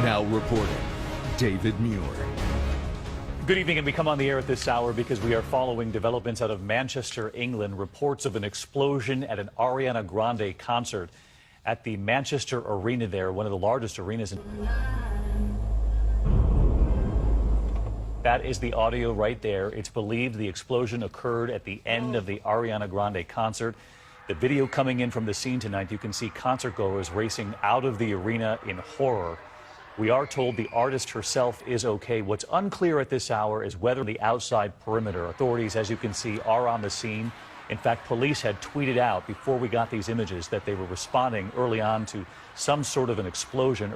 Now reporting, David Muir. Good evening, and we come on the air at this hour because we are following developments out of Manchester, England. Reports of an explosion at an Ariana Grande concert at the Manchester Arena there, one of the largest arenas in... That is the audio right there. It's believed the explosion occurred at the end of the Ariana Grande concert. The video coming in from the scene tonight, you can see concertgoers racing out of the arena in horror. We are told the artist herself is okay. What's unclear at this hour is whether the outside perimeter. Authorities, as you can see, are on the scene. In fact, police had tweeted out before we got these images that they were responding early on to some sort of an explosion.